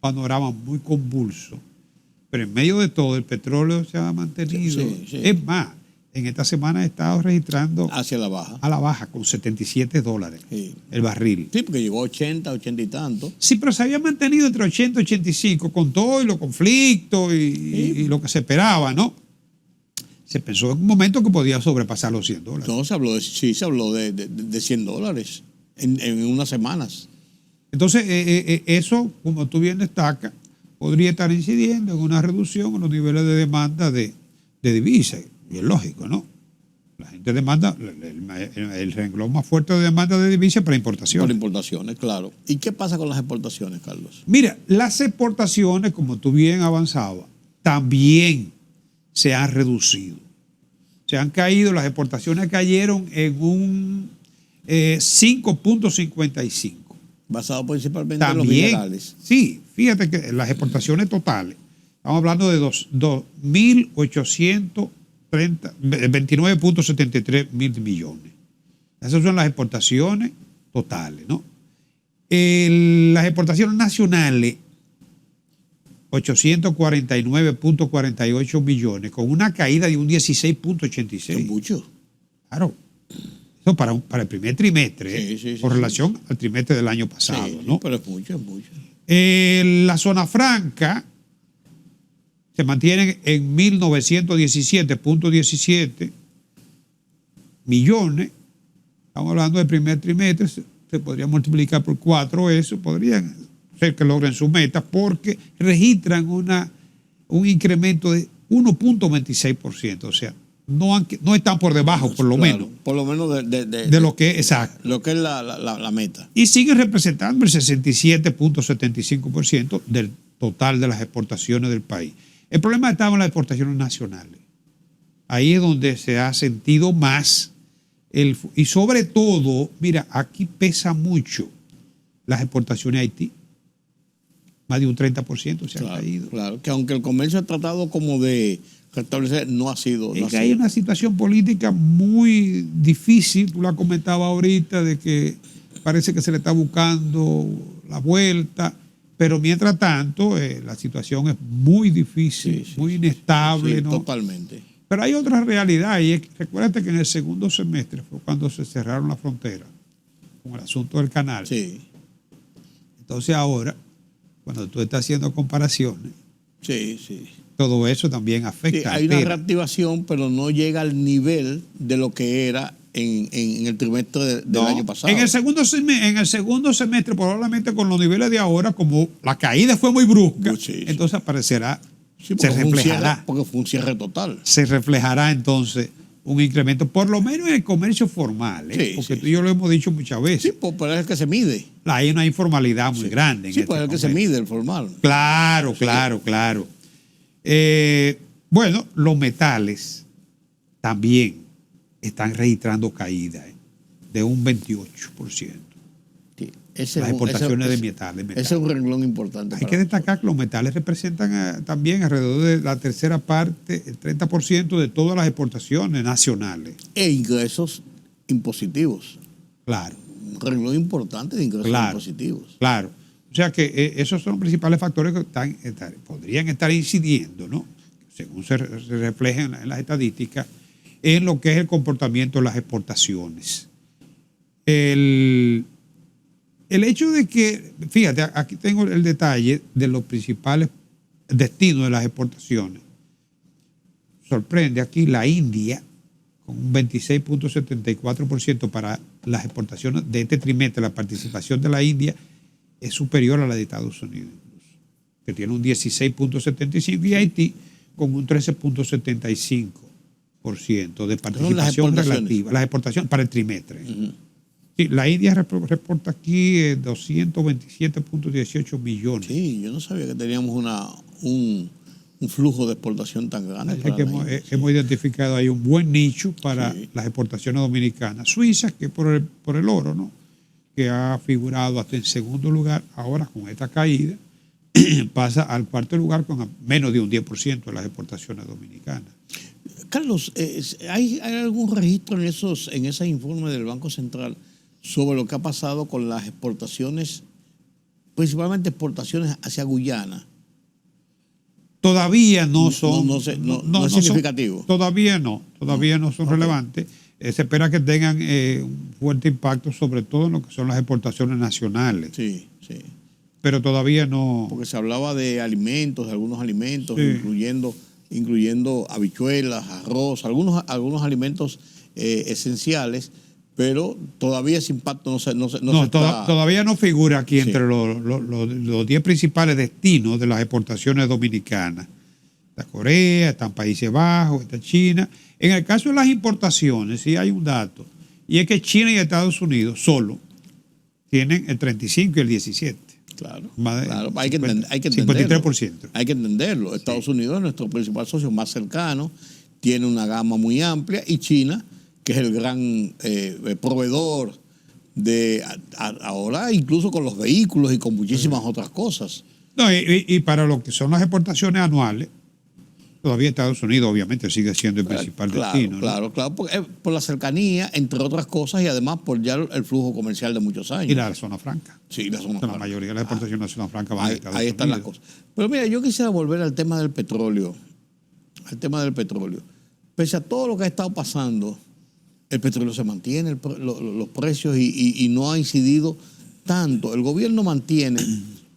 panorama muy convulso, pero en medio de todo el petróleo se ha mantenido. Sí. Es más, en esta semana he estado registrando Hacia la baja. a la baja con $77 Sí. el barril. Sí, porque llegó a 80 y tanto. Sí, pero se había mantenido entre 80 y 85 con todo y los conflictos y lo que se esperaba, ¿no? Se pensó en un momento que podía sobrepasar los $100. No, se habló de $100 en unas semanas. Entonces, eso, como tú bien destacas, podría estar incidiendo en una reducción en los niveles de demanda de divisas. Y es lógico, ¿no? La gente demanda el renglón más fuerte de demanda de divisas para importaciones. Por importaciones, claro. ¿Y qué pasa con las exportaciones, Carlos? Mira, las exportaciones, como tú bien avanzabas, también se han reducido. Se han caído, las exportaciones cayeron en un 5.55. Basado principalmente También, en los minerales. sí, fíjate que las exportaciones totales, estamos hablando de 29.73 mil millones. Esas son las exportaciones totales, ¿no? Las exportaciones nacionales, 849.48 millones, con una caída de un 16.86. Es mucho. Claro. Eso para el primer trimestre, Sí, con relación al trimestre del año pasado, Sí, ¿no? pero es mucho. La zona franca se mantiene en 1.917.17 millones. Estamos hablando del primer trimestre, se podría multiplicar por 4 eso, podrían ser que logren su meta porque registran un incremento de 1.26%, o sea, no están por debajo, por lo menos. Por lo menos De lo que es exacto. Lo que es la meta. Y sigue representando el 67.75% del total de las exportaciones del país. El problema estaba en las exportaciones nacionales. Ahí es donde se ha sentido más. Y sobre todo, mira, aquí pesa mucho las exportaciones a Haití. Más de un 30% se ha caído. Claro, que aunque el comercio ha tratado como de restablecer, no ha sido. Es que hay una situación política muy difícil, tú la comentabas ahorita, de que parece que se le está buscando la vuelta, pero mientras tanto la situación es muy difícil, muy inestable. Sí, ¿no? Totalmente. Pero hay otra realidad, y es que recuérdate que en el segundo semestre fue cuando se cerraron las fronteras con el asunto del canal. Sí. Entonces ahora, cuando tú estás haciendo comparaciones, Sí. todo eso también afecta. Sí, hay una reactivación, pero no llega al nivel de lo que era en el trimestre del año pasado. En el segundo semestre, probablemente con los niveles de ahora, como la caída fue muy brusca, entonces aparecerá, se reflejará. Porque fue un cierre total. Se reflejará entonces un incremento, por lo menos en el comercio formal, porque tú y yo lo hemos dicho muchas veces. Sí, pues es el que se mide. Hay una informalidad muy grande. Sí, pues es el que se mide, el formal. Claro. Bueno, los metales también están registrando caídas de un 28%. Las exportaciones de metales. Ese es un renglón importante. Hay que destacar que los metales representan también alrededor de la tercera parte, el 30% de todas las exportaciones nacionales. E ingresos impositivos. Claro. Un renglón importante de ingresos impositivos. Claro. O sea que esos son los principales factores que podrían estar incidiendo, ¿no? Según se reflejan en las estadísticas, en lo que es el comportamiento de las exportaciones. El hecho de que, fíjate, aquí tengo el detalle de los principales destinos de las exportaciones. Sorprende aquí la India, con un 26.74% para las exportaciones de este trimestre. La participación de la India es superior a la de Estados Unidos, que tiene un 16.75%, y Haití con un 13.75% de participación relativa. Las exportaciones para el trimestre. Sí, la India reporta aquí 227.18 millones. Sí, yo no sabía que teníamos un flujo de exportación tan grande. Hemos identificado ahí un buen nicho para las exportaciones dominicanas. Suiza, que por el oro, ¿no? Que ha figurado hasta en segundo lugar, ahora con esta caída, pasa al cuarto lugar con menos de un 10% de las exportaciones dominicanas. Carlos, ¿hay algún registro en ese informe del Banco Central sobre lo que ha pasado con las exportaciones, principalmente exportaciones hacia Guyana? Todavía no son. No es significativo. Todavía no son relevantes. Se espera que tengan un fuerte impacto, sobre todo en lo que son las exportaciones nacionales. Sí, sí. Pero todavía no. Porque se hablaba de alimentos, de algunos alimentos, Sí. incluyendo habichuelas, arroz, algunos alimentos esenciales, pero todavía ese impacto no se está... Todavía no figura aquí Sí. entre los 10 principales destinos de las exportaciones dominicanas. Está Corea, están Países Bajos, está China. En el caso de las importaciones, sí hay un dato, y es que China y Estados Unidos solo tienen el 35 y el 17. Claro, Más de claro. Hay que 53%. Hay que entenderlo. Estados Unidos es nuestro principal socio más cercano, tiene una gama muy amplia, y China, que es el gran proveedor de ahora, incluso con los vehículos y con muchísimas otras cosas. No, y para lo que son las exportaciones anuales, todavía Estados Unidos obviamente sigue siendo el principal destino. Claro, por la cercanía, entre otras cosas, y además por ya el flujo comercial de muchos años. Y la zona franca. Sí, la zona La franca. mayoría de las exportaciones de la zona franca van a Estados Unidos. Ahí están las cosas. Pero mira, yo quisiera volver al tema del petróleo. Pese a todo lo que ha estado pasando, el petróleo se mantiene, los precios, y no ha incidido tanto. El gobierno mantiene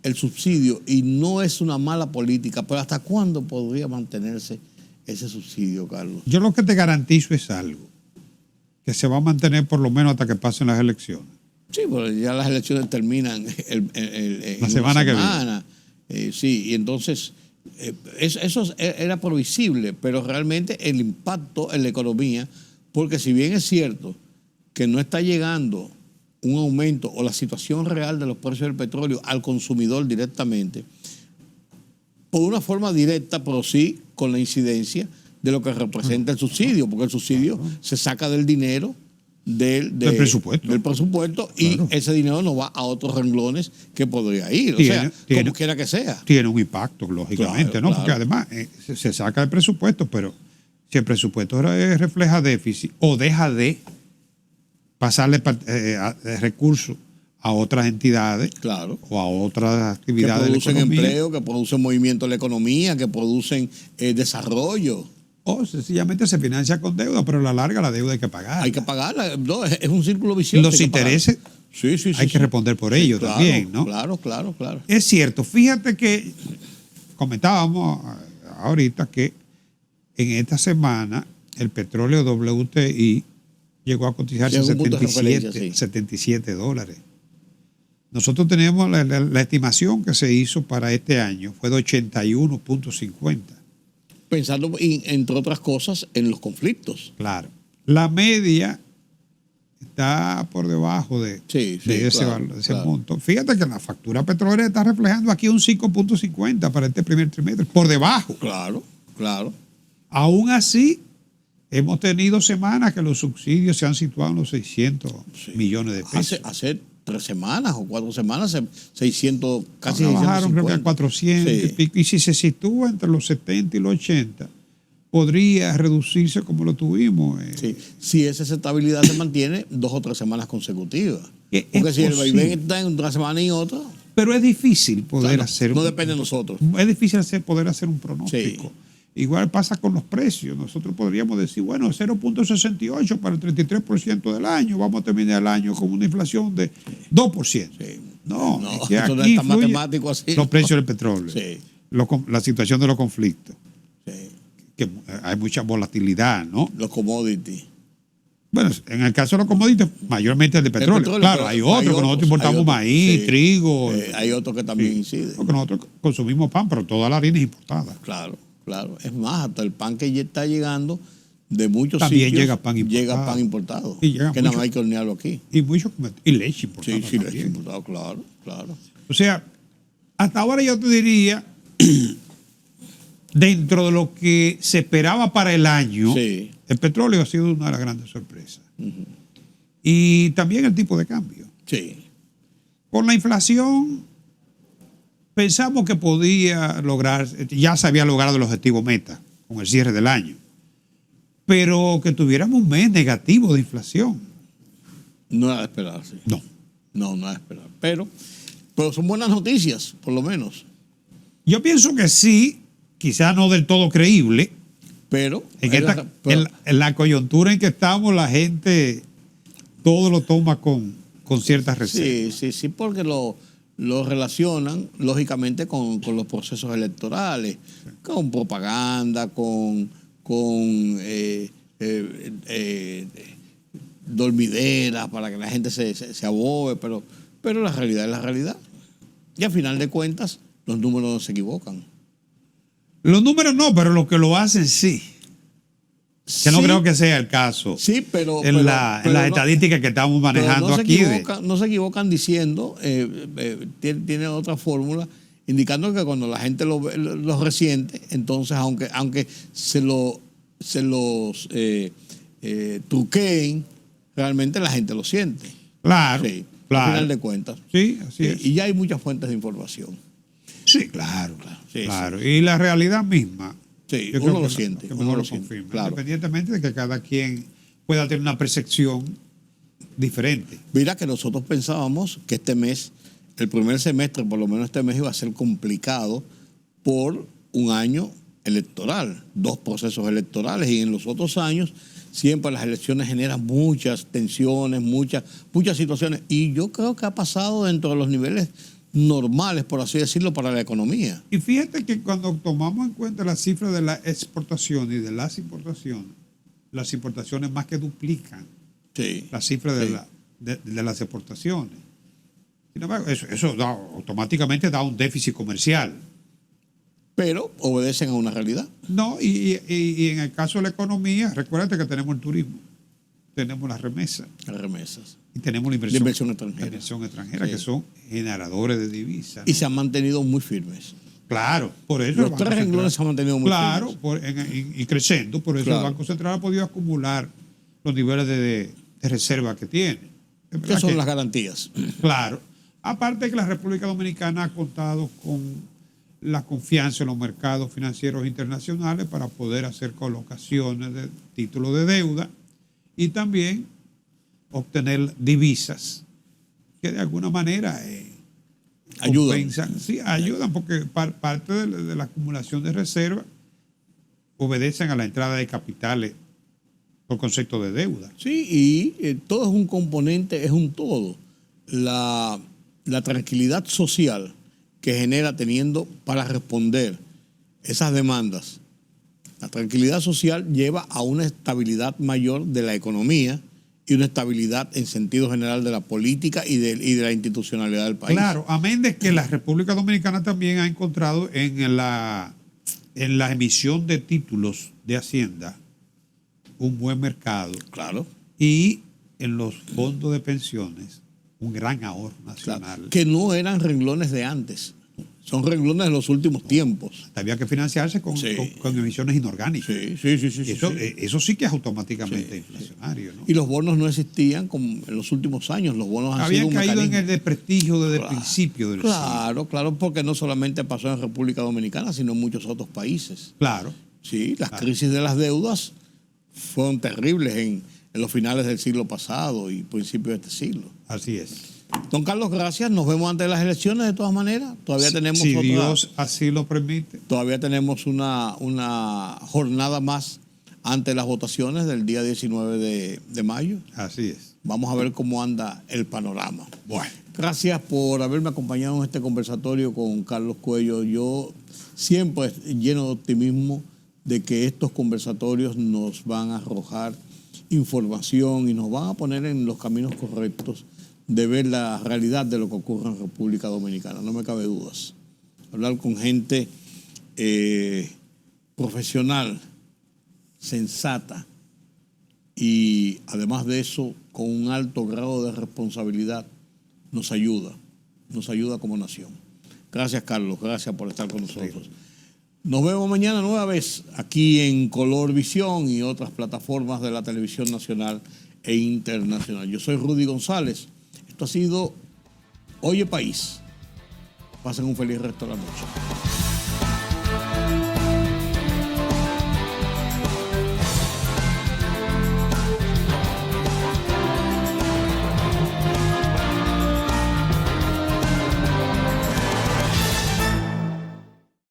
el subsidio y no es una mala política, pero ¿hasta cuándo podría mantenerse ese subsidio, Carlos? Yo lo que te garantizo es algo, que se va a mantener por lo menos hasta que pasen las elecciones. Sí, porque ya las elecciones terminan La semana que viene. Sí, y entonces eso era previsible, pero realmente el impacto en la economía, porque si bien es cierto que no está llegando un aumento o la situación real de los precios del petróleo al consumidor directamente, por una forma directa, pero sí con la incidencia de lo que representa el subsidio, porque el subsidio se saca del dinero del presupuesto y Claro. ese dinero no va a otros renglones que podría ir, como quiera que sea. Tiene un impacto, lógicamente, Claro, ¿no? claro. Porque además se saca el presupuesto, pero si el presupuesto refleja déficit o deja de pasarle recursos a otras entidades, Claro. o a otras Que actividades de la producen economía, empleo, que producen movimiento de la economía, que producen desarrollo. o sencillamente se financia con deuda, pero a la larga la deuda hay que pagar. Hay que pagarla. No, es un círculo vicioso. Los hay que pagarla. intereses Sí, hay que responder por ello Claro, también, ¿no? Claro. Es cierto, fíjate que comentábamos ahorita que en esta semana el petróleo WTI llegó a cotizarse Llegó a un punto de referencia, sí. $77. Nosotros teníamos la estimación que se hizo para este año fue de 81.50. Pensando, entre otras cosas, en los conflictos. Claro. La media está por debajo de ese monto. Fíjate que la factura petrolera está reflejando aquí un 5.50 para este primer trimestre, por debajo. Claro. Aún así, hemos tenido semanas que los subsidios se han situado en los 600 millones de pesos. Hace 3 semanas o 4 semanas, 600, casi Ahora bajaron 650. creo que a 400 y pico. Y si se sitúa entre los 70 y los 80, podría reducirse como lo tuvimos. Sí. Si esa estabilidad se mantiene 2 o 3 semanas consecutivas. Es Porque si el posible. vaivén está en una semana y otra, Pero es difícil poder hacer... no depende de nosotros. Es difícil poder hacer un pronóstico. Sí. Igual pasa con los precios. Nosotros podríamos decir, bueno, 0.68 para el 33% del año. Vamos a terminar el año con una inflación de 2%. Sí. No, No, es que eso no aquí es tan influye matemático así. los precios del petróleo, Sí. la situación de los conflictos, Sí. que hay mucha volatilidad, ¿no? Los commodities. Bueno, en el caso de los commodities, mayormente el de petróleo. Claro, pero hay otros, que nosotros importamos otros, maíz, sí. trigo. Hay otros que también inciden. Porque nosotros consumimos pan, pero toda la harina es importada. Claro. Es más, hasta el pan que ya está llegando de muchos También sitios. llega pan importado. Llega pan importado. Y llega que nada mucho- más hay que hornearlo aquí. Y leche importada. Sí, leche también. importado, claro. O sea, hasta ahora yo te diría, dentro de lo que se esperaba para el año, Sí. el petróleo ha sido una de las grandes sorpresas. Y también el tipo de cambio. Sí. Con la inflación, pensamos que podía lograr, ya se había logrado el objetivo meta con el cierre del año. pero que tuviéramos un mes negativo de inflación. No era de esperar, sí. No. No era de esperar. Pero son buenas noticias, por lo menos. Yo pienso que sí, quizás no del todo creíble. Pero en la coyuntura en que estamos, la gente todo lo toma con ciertas reservas. Sí, porque lo relacionan, lógicamente, con los procesos electorales, con propaganda, con dormideras para que la gente se abobe, pero la realidad es la realidad. Y al final de cuentas, los números no se equivocan. Los números no, pero los que lo hacen sí. Que no creo que sea el caso. Sí, pero en las estadísticas que estamos manejando aquí. No se equivocan diciendo, tiene otra fórmula, indicando que cuando la gente lo resiente, entonces aunque se los truqueen, realmente la gente lo siente. Claro, sí, claro. Al final de cuentas. Sí, así es. Y ya hay muchas fuentes de información. Sí, claro. Sí. Y la realidad misma. Sí, yo uno lo siente. Uno lo confirma, claro. Independientemente de que cada quien pueda tener una percepción diferente. Mira que nosotros pensábamos que este mes, el primer semestre, por lo menos este mes, iba a ser complicado por un año electoral, 2 procesos electorales, y en los otros años siempre las elecciones generan muchas tensiones, muchas situaciones, y yo creo que ha pasado dentro de los niveles normales, por así decirlo, para la economía. Y fíjate que cuando tomamos en cuenta las cifras de la exportación y de las importaciones más que duplican las cifras de las exportaciones. Sin embargo, eso automáticamente da un déficit comercial. Pero obedecen a una realidad. No, y en el caso de la economía, recuérdate que tenemos el turismo, tenemos las remesas. Las remesas. Y tenemos la inversión extranjera. Que son generadores de divisas. Y se han mantenido muy firmes. Claro, por eso. Los 3 renglones se han mantenido muy firmes. Claro, y creciendo. Por eso el Banco Central ha podido acumular los niveles de reserva que tiene. ¿Qué son las garantías? Claro. Aparte que la República Dominicana ha contado con la confianza en los mercados financieros internacionales para poder hacer colocaciones de títulos de deuda y también obtener divisas que de alguna manera ayudan. Sí, ayudan porque parte de la acumulación de reservas obedecen a la entrada de capitales por concepto de deuda. Sí, y todo es un componente, es un todo. La tranquilidad social que genera teniendo para responder esas demandas, la tranquilidad social lleva a una estabilidad mayor de la economía y una estabilidad en sentido general de la política y de la institucionalidad del país. Claro, amén de que la República Dominicana también ha encontrado en la emisión de títulos de Hacienda un buen mercado. Claro. Y en los fondos de pensiones un gran ahorro nacional. Claro, que no eran renglones de antes. Son renglones de los últimos tiempos. Había que financiarse con emisiones inorgánicas. Sí. Eso sí que es automáticamente inflacionario, ¿no? Y los bonos no existían como en los últimos años. Los bonos han sido un caído mecanismo. en el desprestigio desde el principio del siglo. Claro, porque no solamente pasó en República Dominicana, sino en muchos otros países. Claro. Sí, las crisis de las deudas fueron terribles en los finales del siglo pasado y principios de este siglo. Así es. Don Carlos, gracias. Nos vemos antes de las elecciones de todas maneras. Todavía tenemos si Dios así lo permite. Todavía tenemos una jornada más antes de las votaciones del día 19 de mayo. Así es. Vamos a ver cómo anda el panorama. Bueno. Gracias por haberme acompañado en este conversatorio con Carlos Cuello. Yo siempre lleno de optimismo de que estos conversatorios nos van a arrojar información y nos van a poner en los caminos correctos de ver la realidad de lo que ocurre en República Dominicana. No me cabe dudas. Hablar con gente profesional, sensata y además de eso con un alto grado de responsabilidad nos ayuda como nación. Gracias, Carlos. Gracias por estar con nosotros. Nos vemos mañana nueva vez aquí en Color Visión y otras plataformas de la televisión nacional e internacional. Yo soy Rudy González. Esto ha sido Oye País. Pasen un feliz resto de la noche.